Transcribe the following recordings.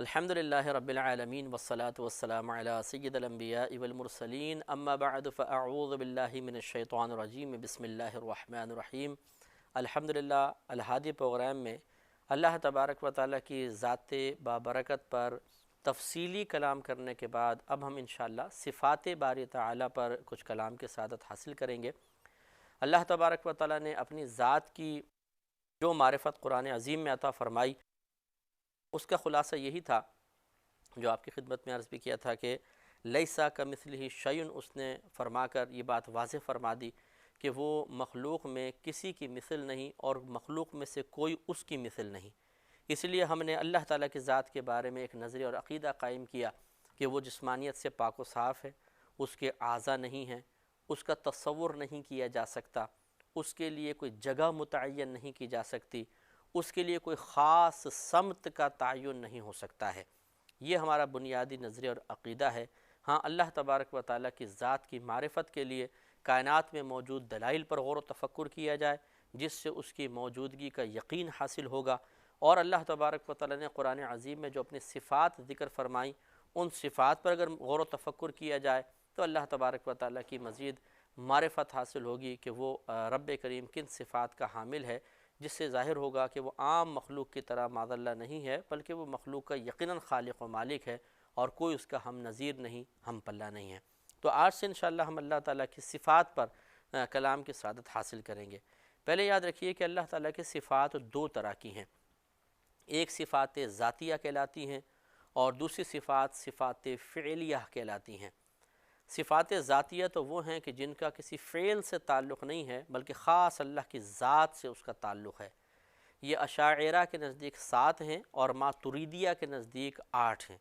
الحمدللہ رب العالمین والصلاة والسلام علی سید الانبیاء والمرسلین اما بعد فاعوذ باللہ من الشیطان الرجیم بسم اللہ الرحمن الرحیم۔ الحمدللہ الہادی پروگرام میں اللہ تبارک و تعالیٰ کی ذات بابرکت پر تفصیلی کلام کرنے کے بعد اب ہم انشاءاللہ صفات باری تعالیٰ پر کچھ کلام کے سعادت حاصل کریں گے۔ اللہ تبارک و تعالیٰ نے اپنی ذات کی جو معرفت قرآن عظیم میں عطا فرمائی اس کا خلاصہ یہی تھا جو آپ کی خدمت میں عرض بھی کیا تھا کہ لیسا کمثلہ شیء، اس نے فرما کر یہ بات واضح فرما دی کہ وہ مخلوق میں کسی کی مثل نہیں اور مخلوق میں سے کوئی اس کی مثل نہیں۔ اس لیے ہم نے اللہ تعالیٰ کی ذات کے بارے میں ایک نظریہ اور عقیدہ قائم کیا کہ وہ جسمانیت سے پاک و صاف ہے، اس کے اعضاء نہیں ہیں، اس کا تصور نہیں کیا جا سکتا، اس کے لیے کوئی جگہ متعین نہیں کی جا سکتی، اس کے لیے کوئی خاص سمت کا تعین نہیں ہو سکتا ہے۔ یہ ہمارا بنیادی نظریہ اور عقیدہ ہے۔ ہاں، اللہ تبارک و تعالیٰ کی ذات کی معرفت کے لیے کائنات میں موجود دلائل پر غور و تفکر کیا جائے جس سے اس کی موجودگی کا یقین حاصل ہوگا، اور اللہ تبارک و تعالیٰ نے قرآن عظیم میں جو اپنی صفات ذکر فرمائیں ان صفات پر اگر غور و تفکر کیا جائے تو اللہ تبارک و تعالیٰ کی مزید معرفت حاصل ہوگی کہ وہ رب کریم کن صفات کا حامل ہے، جس سے ظاہر ہوگا کہ وہ عام مخلوق کی طرح معاذ اللہ نہیں ہے، بلکہ وہ مخلوق کا یقیناً خالق و مالک ہے اور کوئی اس کا ہم نظیر نہیں، ہم پلہ نہیں ہے۔ تو آج سے انشاءاللہ ہم اللہ تعالیٰ کی صفات پر کلام کی سعادت حاصل کریں گے۔ پہلے یاد رکھیے کہ اللہ تعالیٰ کی صفات دو طرح کی ہیں، ایک صفات ذاتیہ کہلاتی ہیں اور دوسری صفات فعلیہ کہلاتی ہیں۔ صفات ذاتیہ تو وہ ہیں کہ جن کا کسی فعل سے تعلق نہیں ہے بلکہ خاص اللہ کی ذات سے اس کا تعلق ہے۔ یہ اشاعرہ کے نزدیک 7 ہیں اور ماتریدیہ کے نزدیک 8 ہیں۔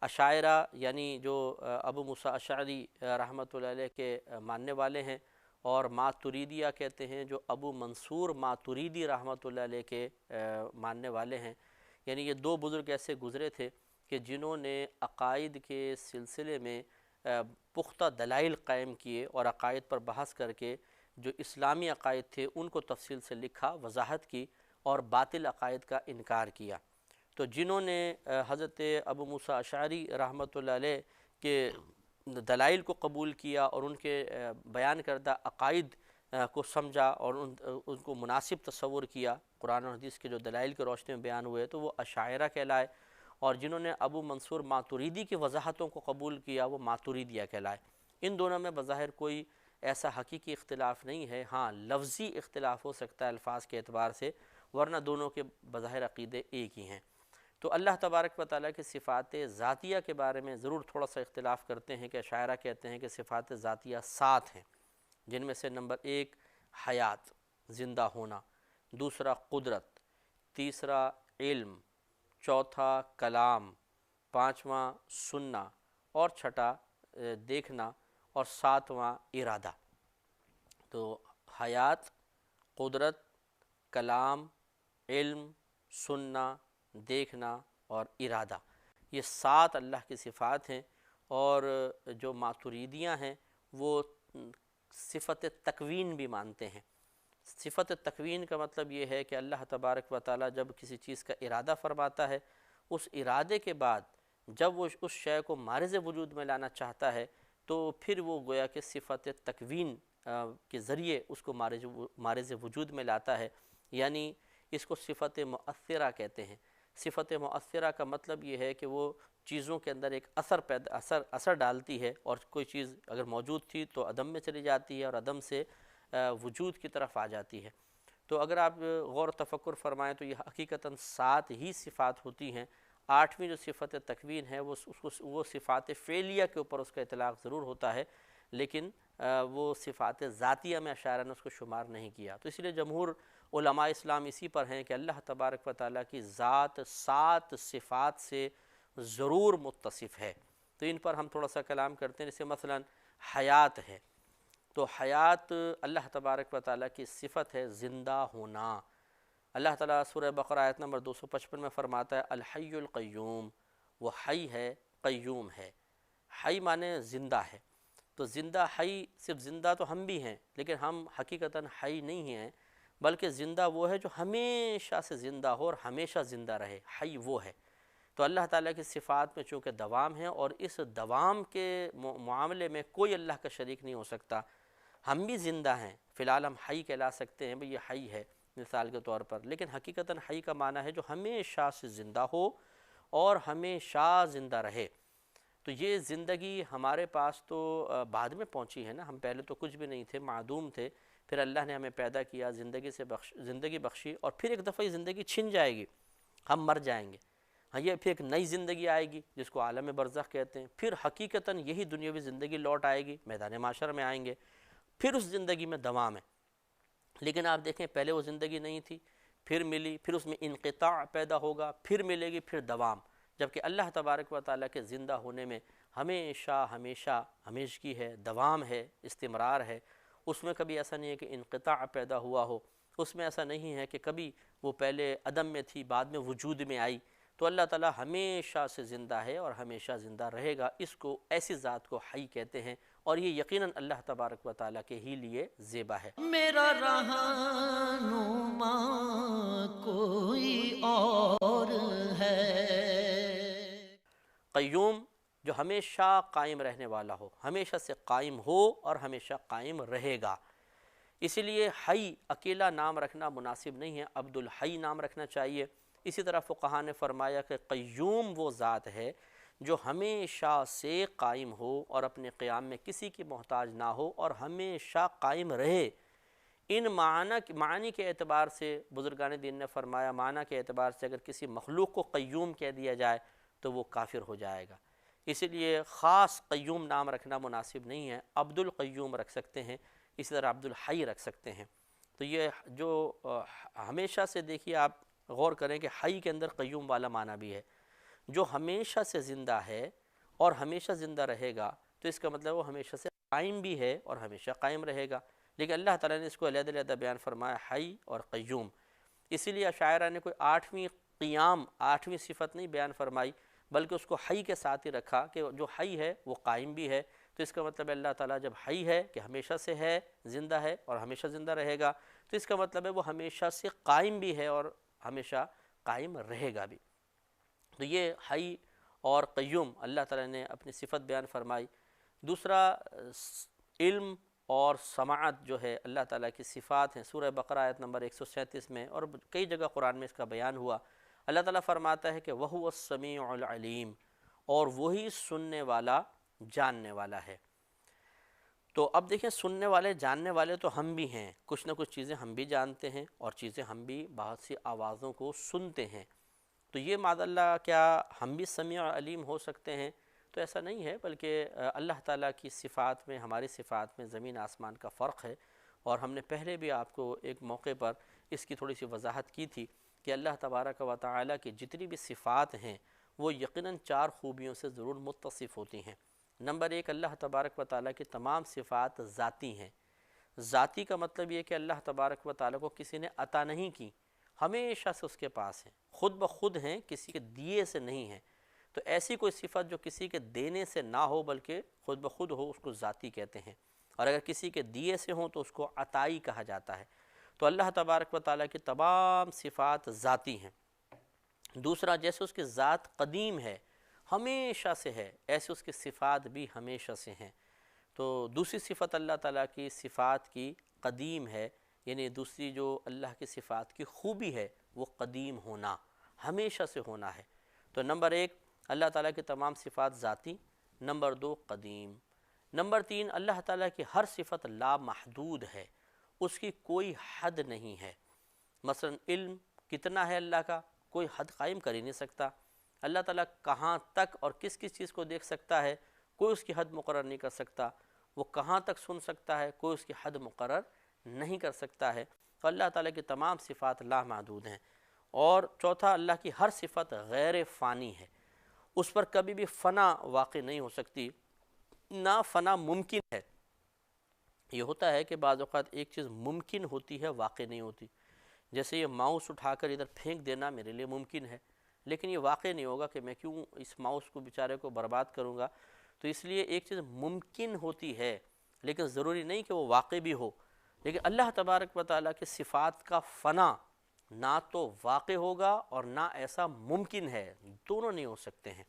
اشاعرہ یعنی جو ابو موسیٰ اشعری رحمۃ اللہ علیہ کے ماننے والے ہیں، اور ماتریدیہ کہتے ہیں جو ابو منصور ماتریدی رحمۃ اللہ علیہ کے ماننے والے ہیں۔ یعنی یہ دو بزرگ ایسے گزرے تھے کہ جنہوں نے عقائد کے سلسلے میں پختہ دلائل قائم کیے اور عقائد پر بحث کر کے جو اسلامی عقائد تھے ان کو تفصیل سے لکھا، وضاحت کی اور باطل عقائد کا انکار کیا۔ تو جنہوں نے حضرت ابو موسیٰ اشعری رحمۃ اللہ علیہ کے دلائل کو قبول کیا اور ان کے بیان کردہ عقائد کو سمجھا اور ان کو مناسب تصور کیا، قرآن و حدیث کے جو دلائل کے روشنی میں بیان ہوئے، تو وہ اشاعرہ کہلائے، اور جنہوں نے ابو منصور ماتریدی کی وضاحتوں کو قبول کیا وہ ماتریدیہ کہلائے۔ ان دونوں میں بظاہر کوئی ایسا حقیقی اختلاف نہیں ہے، ہاں لفظی اختلاف ہو سکتا ہے الفاظ کے اعتبار سے، ورنہ دونوں کے بظاہر عقیدے ایک ہی ہیں۔ تو اللہ تبارک و تعالیٰ کی صفات ذاتیہ کے بارے میں ضرور تھوڑا سا اختلاف کرتے ہیں کہ اشاعرہ کہتے ہیں کہ صفات ذاتیہ 7 ہیں، جن میں سے نمبر 1 حیات، زندہ ہونا، دوسرا قدرت، تیسرا علم، چوتھا کلام، پانچواں سننا اور چھٹا دیکھنا، اور ساتواں ارادہ۔ تو حیات، قدرت، کلام، علم، سننا، دیکھنا اور ارادہ، یہ 7 اللہ کی صفات ہیں۔ اور جو ماتریدیاں ہیں وہ صفت تکوین بھی مانتے ہیں۔ صفت تکوین کا مطلب یہ ہے کہ اللہ تبارک و تعالیٰ جب کسی چیز کا ارادہ فرماتا ہے، اس ارادے کے بعد جب وہ اس شے کو مارز وجود میں لانا چاہتا ہے تو پھر وہ گویا کہ صفت تکوین کے ذریعے اس کو مارز وجود میں لاتا ہے، یعنی اس کو صفت مؤثرہ کہتے ہیں۔ صفت مؤثرہ کا مطلب یہ ہے کہ وہ چیزوں کے اندر ایک اثر ڈالتی ہے، اور کوئی چیز اگر موجود تھی تو عدم میں چلی جاتی ہے اور عدم سے وجود کی طرف آ جاتی ہے۔ تو اگر آپ غور و تفکر فرمائیں تو یہ حقیقتاً 7 ہی صفات ہوتی ہیں۔ 8ویں جو صفت تکوین ہے وہ صفات فعلیہ کے اوپر اس کا اطلاق ضرور ہوتا ہے، لیکن وہ صفات ذاتیہ میں اشاعرہ نے اس کو شمار نہیں کیا۔ تو اس لیے جمہور علماء اسلام اسی پر ہیں کہ اللہ تبارک و تعالیٰ کی ذات 7 صفات سے ضرور متصف ہے۔ تو ان پر ہم تھوڑا سا کلام کرتے ہیں۔ جیسے مثلا حیات ہے، تو حیات اللہ تبارک و تعالیٰ کی صفت ہے زندہ ہونا۔ اللہ تعالیٰ سورہ بقرہ آیت نمبر 255 میں فرماتا ہے الحی القیوم، وہ حی ہے، قیوم ہے۔ حی معنی زندہ ہے، تو زندہ حی، صرف زندہ تو ہم بھی ہیں لیکن ہم حقیقتاً حی نہیں ہیں، بلکہ زندہ وہ ہے جو ہمیشہ سے زندہ ہو اور ہمیشہ زندہ رہے، حی وہ ہے۔ تو اللہ تعالیٰ کی صفات میں چونکہ دوام ہے، اور اس دوام کے معاملے میں کوئی اللہ کا شریک نہیں ہو سکتا۔ ہم بھی زندہ ہیں، فی الحال ہم حی کہلا سکتے ہیں، بھئی یہ حی ہے مثال کے طور پر، لیکن حقیقتاً حی کا معنی ہے جو ہمیشہ سے زندہ ہو اور ہمیشہ زندہ رہے۔ تو یہ زندگی ہمارے پاس تو بعد میں پہنچی ہے نا، ہم پہلے تو کچھ بھی نہیں تھے، معدوم تھے، پھر اللہ نے ہمیں پیدا کیا، زندگی بخشی، اور پھر ایک دفعہ یہ زندگی چھن جائے گی، ہم مر جائیں گے۔ ہاں، یہ پھر ایک نئی زندگی آئے گی جس کو عالم برزخ کہتے ہیں، پھر حقیقتاً یہی دنیاوی زندگی لوٹ آئے گی، میدان معاشر میں آئیں گے، پھر اس زندگی میں دوام ہے۔ لیکن آپ دیکھیں پہلے وہ زندگی نہیں تھی، پھر ملی، پھر اس میں انقطاع پیدا ہوگا، پھر ملے گی، پھر دوام، جبکہ اللہ تبارک و تعالیٰ کے زندہ ہونے میں ہمیشہ ہمیشہ ہمیشگی ہے، دوام ہے، استمرار ہے۔ اس میں کبھی ایسا نہیں ہے کہ انقطاع پیدا ہوا ہو، اس میں ایسا نہیں ہے کہ کبھی وہ پہلے عدم میں تھی بعد میں وجود میں آئی۔ تو اللہ تعالیٰ ہمیشہ سے زندہ ہے اور ہمیشہ زندہ رہے گا، اس کو ایسی ذات کو حی کہتے ہیں، اور یہ یقیناً اللہ تبارک و تعالیٰ کے ہی لیے زیبا ہے۔ میرا رہنما کوئی اور ہے۔ قیوم جو ہمیشہ قائم رہنے والا ہو، ہمیشہ سے قائم ہو اور ہمیشہ قائم رہے گا۔ اسی لیے حی اکیلا نام رکھنا مناسب نہیں ہے، عبد الحی نام رکھنا چاہیے۔ اسی طرح فقہاء نے فرمایا کہ قیوم وہ ذات ہے جو ہمیشہ سے قائم ہو اور اپنے قیام میں کسی کی محتاج نہ ہو اور ہمیشہ قائم رہے۔ ان معنی کے اعتبار سے بزرگان دین نے فرمایا، معنی کے اعتبار سے اگر کسی مخلوق کو قیوم کہہ دیا جائے تو وہ کافر ہو جائے گا، اسی لیے خاص قیوم نام رکھنا مناسب نہیں ہے، عبد القیوم رکھ سکتے ہیں، اسی طرح عبد الحی رکھ سکتے ہیں۔ تو یہ جو ہمیشہ سے، دیکھیے آپ غور کریں کہ حی کے اندر قیوم والا معنی بھی ہے، جو ہمیشہ سے زندہ ہے اور ہمیشہ زندہ رہے گا، تو اس کا مطلب وہ ہمیشہ سے قائم بھی ہے اور ہمیشہ قائم رہے گا، لیکن اللہ تعالیٰ نے اس کو علیحدہ علیحدہ بیان فرمایا، حی اور قیوم۔ اسی لیے اشاعرہ نے کوئی آٹھویں صفت نہیں بیان فرمائی، بلکہ اس کو حی کے ساتھ ہی رکھا کہ جو حی ہے وہ قائم بھی ہے۔ تو اس کا مطلب اللہ تعالیٰ جب حی ہے کہ ہمیشہ سے ہے، زندہ ہے اور ہمیشہ زندہ رہے گا، تو اس کا مطلب ہے وہ ہمیشہ سے قائم بھی ہے اور ہمیشہ قائم رہے گا بھی۔ تو یہ حی اور قیوم اللہ تعالیٰ نے اپنی صفت بیان فرمائی۔ دوسرا علم اور سماعت جو ہے اللہ تعالیٰ کی صفات ہیں، سورہ بقرہ آیت نمبر 137 میں اور کئی جگہ قرآن میں اس کا بیان ہوا۔ اللہ تعالیٰ فرماتا ہے کہ وَهُوَ السَّمِيعُ الْعَلِيمُ، اور وہی سننے والا جاننے والا ہے۔ تو اب دیکھیں، سننے والے جاننے والے تو ہم بھی ہیں، کچھ نہ کچھ چیزیں ہم بھی جانتے ہیں اور چیزیں ہم بھی بہت سی آوازوں کو سنتے ہیں۔ تو یہ معاذ اللہ کیا ہم بھی سمیع اور علیم ہو سکتے ہیں؟ تو ایسا نہیں ہے، بلکہ اللہ تعالیٰ کی صفات میں، ہماری صفات میں زمین آسمان کا فرق ہے، اور ہم نے پہلے بھی آپ کو ایک موقع پر اس کی تھوڑی سی وضاحت کی تھی کہ اللہ تبارک و تعالیٰ کی جتنی بھی صفات ہیں وہ یقیناً 4 خوبیوں سے ضرور متصف ہوتی ہیں۔ نمبر 1، اللہ تبارک و تعالیٰ کی تمام صفات ذاتی ہیں۔ ذاتی کا مطلب یہ کہ اللہ تبارک و تعالیٰ کو کسی نے عطا نہیں کی، ہمیشہ سے اس کے پاس ہیں، خود بخود ہیں، کسی کے دیے سے نہیں ہیں۔ تو ایسی کوئی صفت جو کسی کے دینے سے نہ ہو بلکہ خود بخود ہو، اس کو ذاتی کہتے ہیں، اور اگر کسی کے دیے سے ہوں تو اس کو عطائی کہا جاتا ہے۔ تو اللہ تبارک و تعالیٰ کی تمام صفات ذاتی ہیں۔ دوسرا، جیسے اس کی ذات قدیم ہے، ہمیشہ سے ہے، ایسے اس کی صفات بھی ہمیشہ سے ہیں۔ تو دوسری صفت اللہ تعالیٰ کی صفات کی قدیم ہے، یعنی دوسری جو اللہ کی صفات کی خوبی ہے وہ قدیم ہونا، ہمیشہ سے ہونا ہے۔ تو نمبر 1، اللہ تعالیٰ کی تمام صفات ذاتی۔ نمبر 2، قدیم۔ نمبر 3، اللہ تعالیٰ کی ہر صفت لامحدود ہے، اس کی کوئی حد نہیں ہے۔ مثلا علم کتنا ہے اللہ کا، کوئی حد قائم کر ہی نہیں سکتا۔ اللہ تعالیٰ کہاں تک اور کس کس چیز کو دیکھ سکتا ہے، کوئی اس کی حد مقرر نہیں کر سکتا۔ وہ کہاں تک سن سکتا ہے، کوئی اس کی حد مقرر نہیں کر سکتا ہے۔ تو اللہ تعالیٰ کی تمام صفات لامحدود ہیں۔ اور چوتھا، اللہ کی ہر صفت غیر فانی ہے، اس پر کبھی بھی فنا واقع نہیں ہو سکتی، نہ فنا ممکن ہے۔ یہ ہوتا ہے کہ بعض اوقات ایک چیز ممکن ہوتی ہے، واقع نہیں ہوتی۔ جیسے یہ ماؤس اٹھا کر ادھر پھینک دینا میرے لیے ممکن ہے، لیکن یہ واقع نہیں ہوگا کہ میں کیوں اس ماؤس کو بیچارے کو برباد کروں گا۔ تو اس لیے ایک چیز ممکن ہوتی ہے لیکن ضروری نہیں کہ وہ واقع بھی ہو۔ لیکن اللہ تبارک و تعالیٰ کی صفات کا فنا نہ تو واقع ہوگا اور نہ ایسا ممکن ہے، دونوں نہیں ہو سکتے ہیں۔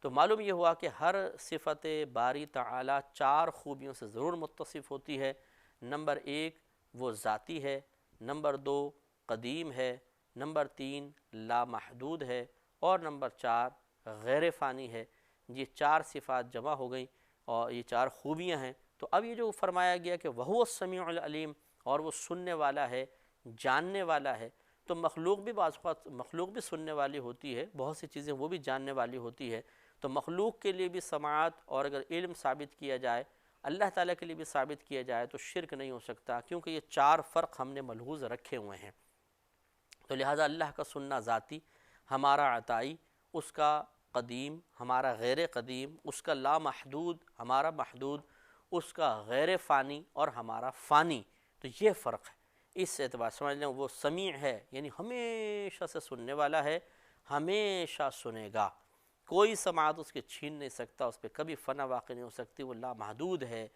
تو معلوم یہ ہوا کہ ہر صفت باری تعالی 4 خوبیوں سے ضرور متصف ہوتی ہے۔ نمبر 1 وہ ذاتی ہے، نمبر 2 قدیم ہے، نمبر 3 لامحدود ہے، اور نمبر 4 غیر فانی ہے۔ یہ 4 صفات جمع ہو گئیں اور یہ 4 خوبیاں ہیں۔ تو اب یہ جو فرمایا گیا کہ وَهُوَ السَّمِيعُ الْعَلِيمُ، اور وہ سننے والا ہے، جاننے والا ہے، تو مخلوق بھی بعض اوقات مخلوق بھی سننے والی ہوتی ہے، بہت سی چیزیں وہ بھی جاننے والی ہوتی ہے۔ تو مخلوق کے لیے بھی سماعت اور اگر علم ثابت کیا جائے، اللہ تعالیٰ کے لیے بھی ثابت کیا جائے تو شرک نہیں ہو سکتا، کیونکہ یہ 4 فرق ہم نے ملحوظ رکھے ہوئے ہیں۔ تو لہٰذا اللہ کا سننا ذاتی، ہمارا عطائی، اس کا قدیم، ہمارا غیر قدیم، اس کا لامحدود، ہمارا محدود، اس کا غیر فانی اور ہمارا فانی۔ تو یہ فرق ہے۔ اس اعتبار سمجھ لیں وہ سمیع ہے، یعنی ہمیشہ سے سننے والا ہے، ہمیشہ سنے گا، کوئی سماعت اس کے چھین نہیں سکتا، اس پہ کبھی فنا واقع نہیں ہو سکتی، وہ لامحدود ہے۔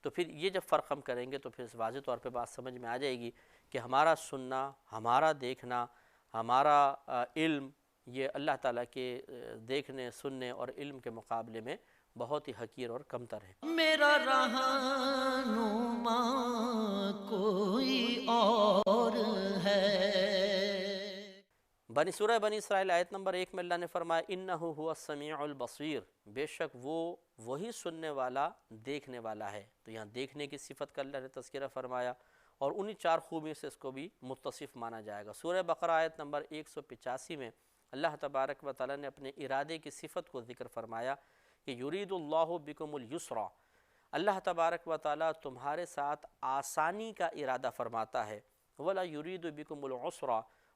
تو پھر یہ جب فرق ہم کریں گے تو پھر واضح طور پہ بات سمجھ میں آ جائے گی کہ ہمارا سننا، ہمارا دیکھنا، ہمارا علم، یہ اللہ تعالیٰ کے دیکھنے، سننے اور علم کے مقابلے میں بہت ہی حقیر اور کمتر ہے۔ میرا رہنما کوئی اور ہے۔ سورہ بنی اسرائیل آیت نمبر 1 میں اللہ نے فرمایا اِنَّهُ هُوَ السَّمِيعُ الْبَصِيرُ، بے شک وہ وہی سننے والا، دیکھنے والا ہے۔ تو یہاں دیکھنے کی صفت کا اللہ نے تذکرہ فرمایا، اور انہی 4 خوبیوں سے اس کو بھی متصف مانا جائے گا۔ سورہ بقرہ آیت نمبر 185 میں اللہ تبارک و تعالیٰ نے اپنے ارادے کی صفت کو ذکر فرمایا کہ یرید اللہ بکم الیسر، اللہ تبارک و تعالیٰ تمہارے ساتھ آسانی کا ارادہ فرماتا ہے، ولا یرید بکم العسر،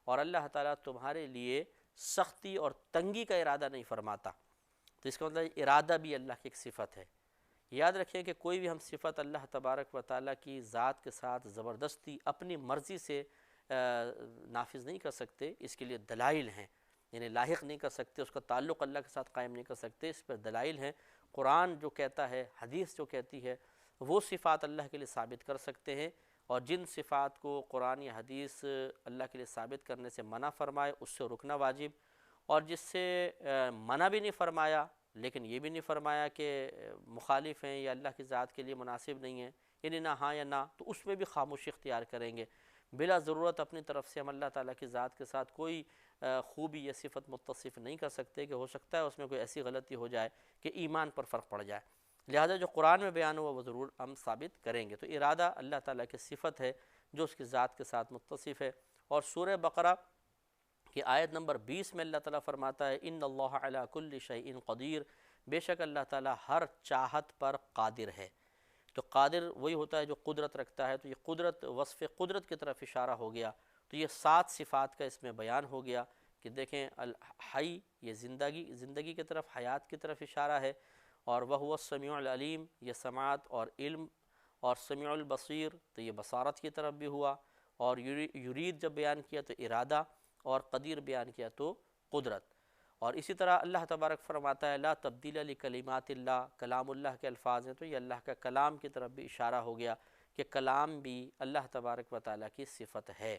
اور اللہ تعالیٰ تمہارے لیے سختی اور تنگی کا ارادہ نہیں فرماتا۔ تو اس کا مطلب ارادہ بھی اللہ کی ایک صفت ہے۔ یاد رکھیں کہ کوئی بھی ہم صفت اللہ تبارک و تعالیٰ کی ذات کے ساتھ زبردستی اپنی مرضی سے نافذ نہیں کر سکتے، اس کے لیے دلائل ہیں، یعنی لاحق نہیں کر سکتے، اس کا تعلق اللہ کے ساتھ قائم نہیں کر سکتے، اس پر دلائل ہیں۔ قرآن جو کہتا ہے، حدیث جو کہتی ہے، وہ صفات اللہ کے لیے ثابت کر سکتے ہیں، اور جن صفات کو قرآن یا حدیث اللہ کے لیے ثابت کرنے سے منع فرمائے اس سے رکنا واجب، اور جس سے منع بھی نہیں فرمایا لیکن یہ بھی نہیں فرمایا کہ مخالف ہیں یا اللہ کی ذات کے لیے مناسب نہیں ہیں، یعنی نہ ہاں یا نہ، تو اس میں بھی خاموشی اختیار کریں گے۔ بلا ضرورت اپنی طرف سے ہم اللہ تعالیٰ کی ذات کے ساتھ کوئی خوبی یا صفت متصف نہیں کر سکتے کہ ہو سکتا ہے اس میں کوئی ایسی غلطی ہو جائے کہ ایمان پر فرق پڑ جائے۔ لہذا جو قرآن میں بیان ہوا وہ ضرور ہم ثابت کریں گے۔ تو ارادہ اللہ تعالیٰ کی صفت ہے جو اس کی ذات کے ساتھ متصف ہے۔ اور سورہ بقرہ کی آیت نمبر 20 میں اللہ تعالیٰ فرماتا ہے ان اللہ علی کل شیء قدیر، بے شک اللہ تعالیٰ ہر چاہت پر قادر ہے۔ تو قادر وہی ہوتا ہے جو قدرت رکھتا ہے، تو یہ قدرت، وصف قدرت کی طرف اشارہ ہو گیا۔ تو یہ 7 صفات کا اس میں بیان ہو گیا کہ دیکھیں الحی، یہ زندگی کی طرف، حیات کی طرف اشارہ ہے، اور وَهُوَ السَّمِيعُ الْعَلِيمُ یہ سماعت اور علم، اور سمیع البصیر تو یہ بصارت کی طرف بھی ہوا، اور یرید جب بیان کیا تو ارادہ، اور قدیر بیان کیا تو قدرت۔ اور اسی طرح اللہ تبارک فرماتا ہے لا تبدیل لکلمات اللہ، کلام اللہ کے الفاظ ہیں، تو یہ اللہ کا کلام کی طرف بھی اشارہ ہو گیا کہ کلام بھی اللہ تبارک و تعالیٰ کی صفت ہے۔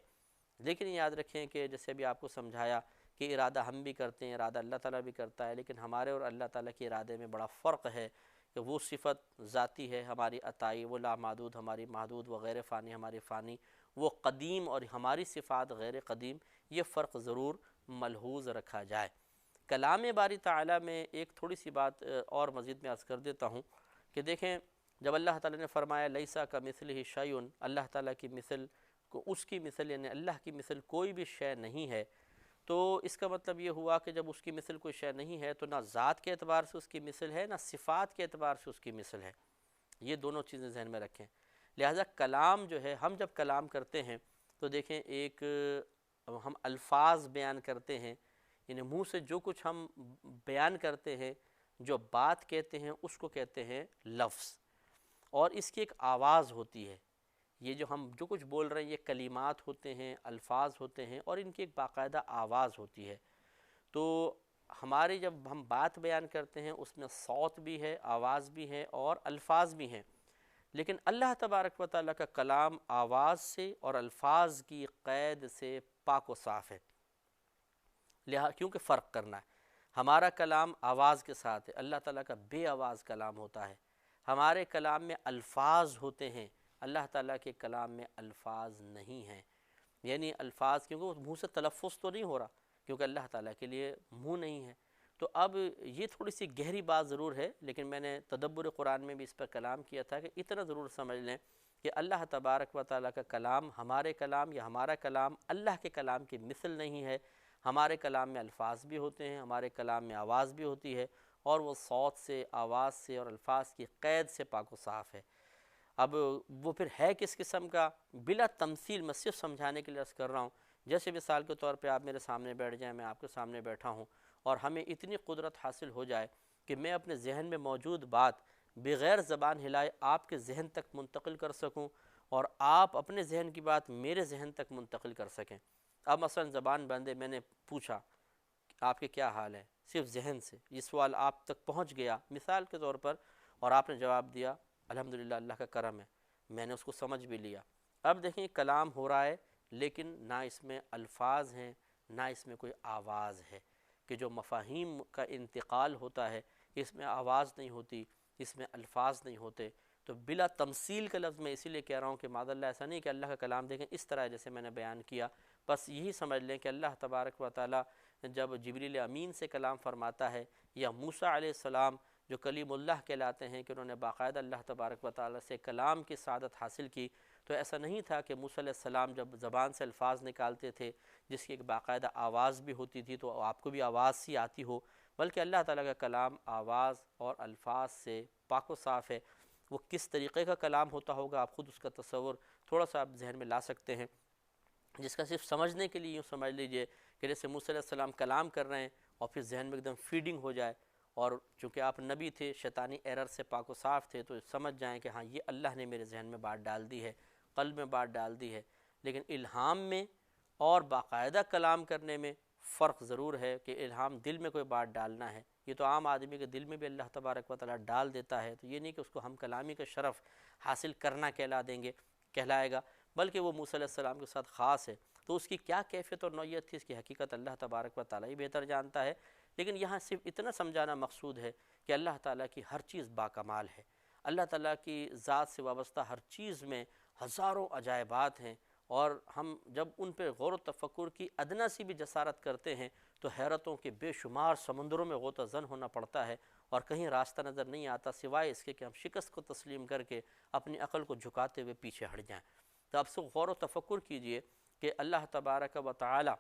لیکن یاد رکھیں کہ جیسے بھی آپ کو سمجھایا کہ ارادہ ہم بھی کرتے ہیں، ارادہ اللہ تعالیٰ بھی کرتا ہے، لیکن ہمارے اور اللہ تعالیٰ کے ارادے میں بڑا فرق ہے کہ وہ صفت ذاتی ہے ہماری عطائی، وہ لامحدود ہماری محدود، وہ غیر فانی ہماری فانی، وہ قدیم اور ہماری صفات غیر قدیم، یہ فرق ضرور ملحوظ رکھا جائے۔ کلام باری تعالیٰ میں ایک تھوڑی سی بات اور مزید میں عرض کر دیتا ہوں کہ دیکھیں جب اللہ تعالیٰ نے فرمایا لیسا کمثلہ شیء، اللہ تعالیٰ کی مثل کو، اس کی مثل یعنی اللہ کی مثل کوئی بھی شے نہیں ہے، تو اس کا مطلب یہ ہوا کہ جب اس کی مثل کوئی شے نہیں ہے تو نہ ذات کے اعتبار سے اس کی مثل ہے، نہ صفات کے اعتبار سے اس کی مثل ہے۔ یہ دونوں چیزیں ذہن میں رکھیں۔ لہٰذا کلام جو ہے، ہم جب کلام کرتے ہیں تو دیکھیں ایک ہم الفاظ بیان کرتے ہیں، یعنی منہ سے جو کچھ ہم بیان کرتے ہیں، جو بات کہتے ہیں اس کو کہتے ہیں لفظ، اور اس کی ایک آواز ہوتی ہے۔ یہ جو ہم جو کچھ بول رہے ہیں یہ کلمات ہوتے ہیں، الفاظ ہوتے ہیں، اور ان کی ایک باقاعدہ آواز ہوتی ہے۔ تو ہماری جب ہم بات بیان کرتے ہیں اس میں صوت بھی ہے، آواز بھی ہے، اور الفاظ بھی ہیں، لیکن اللہ تبارک و تعالیٰ کا کلام آواز سے اور الفاظ کی قید سے پاک و صاف ہے، کیونکہ فرق کرنا ہے۔ ہمارا کلام آواز کے ساتھ ہے، اللہ تعالیٰ کا بے آواز کلام ہوتا ہے۔ ہمارے کلام میں الفاظ ہوتے ہیں، اللہ تعالیٰ کے کلام میں الفاظ نہیں ہیں، یعنی الفاظ کیونکہ وہ منہ سے تلفظ تو نہیں ہو رہا، کیونکہ اللہ تعالیٰ کے لیے منہ نہیں ہے۔ تو اب یہ تھوڑی سی گہری بات ضرور ہے، لیکن میں نے تدبر قرآن میں بھی اس پر کلام کیا تھا کہ اتنا ضرور سمجھ لیں کہ اللہ تبارک و تعالیٰ کا کلام ہمارے کلام یا ہمارا کلام اللہ کے کلام کی مثل نہیں ہے۔ ہمارے کلام میں الفاظ بھی ہوتے ہیں، ہمارے کلام میں آواز بھی ہوتی ہے، اور وہ صوت سے، آواز سے اور الفاظ کی قید سے پاک و صاف ہے۔ اب وہ پھر ہے کس قسم کا، بلا تمثیل میں صرف سمجھانے کے لیے عرض کر رہا ہوں۔ جیسے مثال کے طور پہ آپ میرے سامنے بیٹھ جائیں، میں آپ کے سامنے بیٹھا ہوں، اور ہمیں اتنی قدرت حاصل ہو جائے کہ میں اپنے ذہن میں موجود بات بغیر زبان ہلائے آپ کے ذہن تک منتقل کر سکوں، اور آپ اپنے ذہن کی بات میرے ذہن تک منتقل کر سکیں۔ اب مثلا زبان بندے میں نے پوچھا آپ کے کیا حال ہے، صرف ذہن سے یہ سوال آپ تک پہنچ گیا مثال کے طور پر، اور آپ نے جواب دیا الحمدللہ اللہ کا کرم ہے، میں نے اس کو سمجھ بھی لیا۔ اب دیکھیں کلام ہو رہا ہے، لیکن نہ اس میں الفاظ ہیں، نہ اس میں کوئی آواز ہے، کہ جو مفاہیم کا انتقال ہوتا ہے اس میں آواز نہیں ہوتی، اس میں الفاظ نہیں ہوتے۔ تو بلا تمثیل کا لفظ میں اسی لیے کہہ رہا ہوں کہ معاذ اللہ ایسا نہیں کہ اللہ کا کلام دیکھیں اس طرح جیسے میں نے بیان کیا، بس یہی سمجھ لیں کہ اللہ تبارک و تعالیٰ جب جبریل امین سے کلام فرماتا ہے، یا موسیٰ علیہ السلام جو کلیم اللہ کہلاتے ہیں کہ انہوں نے باقاعدہ اللہ تبارک و تعالیٰ سے کلام کی سعادت حاصل کی، تو ایسا نہیں تھا کہ موسیٰ علیہ السلام جب زبان سے الفاظ نکالتے تھے جس کی ایک باقاعدہ آواز بھی ہوتی تھی تو آپ کو بھی آواز سی آتی ہو، بلکہ اللہ تعالیٰ کا کلام آواز اور الفاظ سے پاک و صاف ہے۔ وہ کس طریقے کا کلام ہوتا ہوگا آپ خود اس کا تصور تھوڑا سا آپ ذہن میں لا سکتے ہیں، جس کا صرف سمجھنے کے لیے یوں سمجھ لیجئے کہ جیسے موسیٰ علیہ السلام کلام کر رہے ہیں اور پھر ذہن میں ایک دم فیڈنگ ہو جائے، اور چونکہ آپ نبی تھے، شیطانی ایرر سے پاک و صاف تھے، تو سمجھ جائیں کہ ہاں یہ اللہ نے میرے ذہن میں بات ڈال دی ہے، قلب میں بات ڈال دی ہے۔ لیکن الہام میں اور باقاعدہ کلام کرنے میں فرق ضرور ہے کہ الہام دل میں کوئی بات ڈالنا ہے، یہ تو عام آدمی کے دل میں بھی اللہ تبارک و تعالیٰ ڈال دیتا ہے، تو یہ نہیں کہ اس کو ہم کلامی کا شرف حاصل کرنا کہلائے گا، بلکہ وہ موسیٰ علیہ السلام کے ساتھ خاص ہے۔ تو اس کی کیا کیفیت اور نوعیت تھی اس کی حقیقت اللہ تبارک و تعالیٰ ہی بہتر جانتا ہے، لیکن یہاں صرف اتنا سمجھانا مقصود ہے کہ اللہ تعالیٰ کی ہر چیز باکمال ہے، اللہ تعالیٰ کی ذات سے وابستہ ہر چیز میں ہزاروں عجائبات ہیں، اور ہم جب ان پہ غور و تفکر کی ادنا سی بھی جسارت کرتے ہیں تو حیرتوں کے بے شمار سمندروں میں غوطہ زن ہونا پڑتا ہے، اور کہیں راستہ نظر نہیں آتا سوائے اس کے کہ ہم شکست کو تسلیم کر کے اپنی عقل کو جھکاتے ہوئے پیچھے ہٹ جائیں۔ تو اب سے غور و تفکر کیجئے کہ اللہ تبارک و تعالیٰ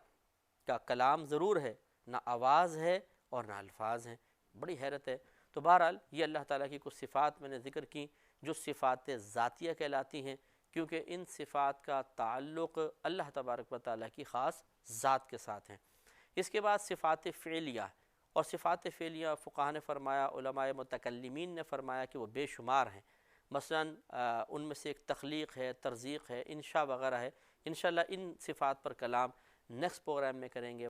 کا کلام ضرور ہے، نہ آواز ہے اور نہ الفاظ ہیں، بڑی حیرت ہے۔ تو بہرحال یہ اللہ تعالیٰ کی کچھ صفات میں نے ذکر کی جو صفات ذاتیہ کہلاتی ہیں، کیونکہ ان صفات کا تعلق اللہ تبارک و تعالیٰ کی خاص ذات کے ساتھ ہیں۔ اس کے بعد صفات فعلیہ، اور صفات فعلیہ فقہاء نے فرمایا، علماء متکلمین نے فرمایا کہ وہ بے شمار ہیں۔ مثلا ان میں سے ایک تخلیق ہے، ترزیق ہے، انشاء وغیرہ ہے۔ انشاءاللہ ان صفات پر کلام نیکسٹ پروگرام میں کریں گے۔